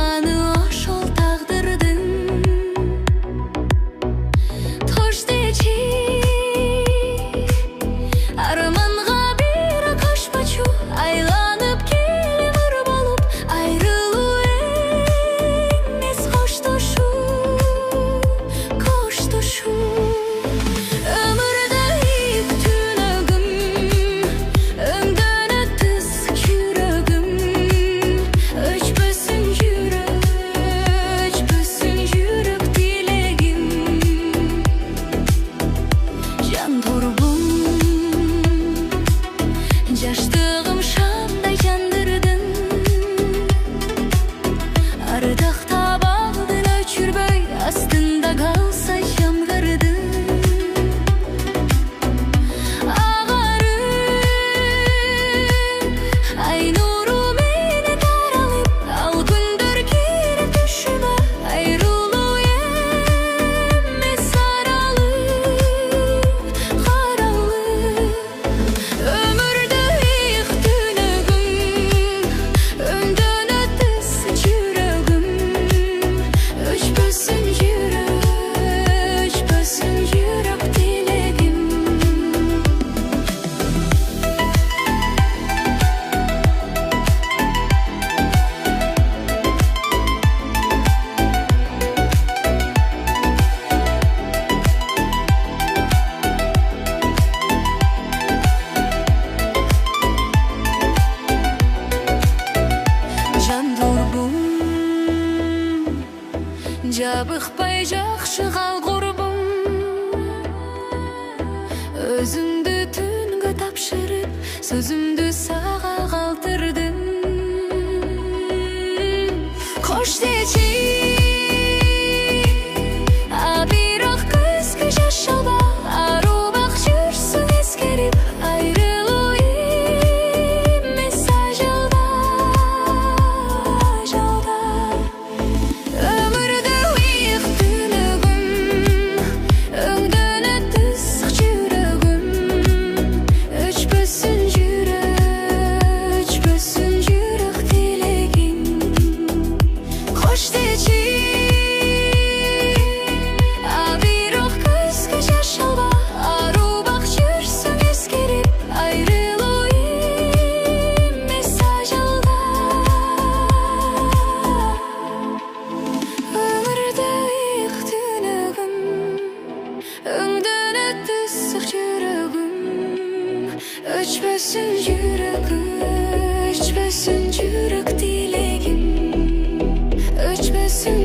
жазғаны ошол тагдырдын. Тош дечи арманга бир кошпочу, айланып келем ыр болуп. Айрылуу эмес коштошуу, коштошуу. Өмүрдө илк түнөгүм, өңдөн өтүс жүрөгүм. Өчпөсүн жүрөк тилегим. Жан турбум, жаштыгым шамдай жандырдың. Ардакта балдын өчүрбөй, астында калса жамгырдың. Ай нуру менен таралып, ал күндөр кире түшүмө. Айрылуу эмес аралык, каралык. Өмүрдө илк түнөгүм, өңдөн өтүс жүрөгүм. Өчпөсүн жүрөк тилегим. Жан турбум, жабыкпай жакшы кал курбум. Өзүңдү түнгө тапшырып, сөзүмдү сага калтырдым. Кош дечи, бирок көзгө жаш алба. Арубак жүрсүң эскерип, айрылуу эмес ажалда, ажалда. Өмүрдө илк түнөгүм, өңдөн өтүс жүрөгүм. Өчпөсүн жүрөк тилегим. Кош дечи, бирок көзгө жаш алба. Арубак жүрсүң эскерип, айрылуу эмес ажалда. Өмүрдө илк түнөгүм, өңдөн өтүс жүрөгүм. Өчпөсүн жүрөк тилегим. Өчпөсүн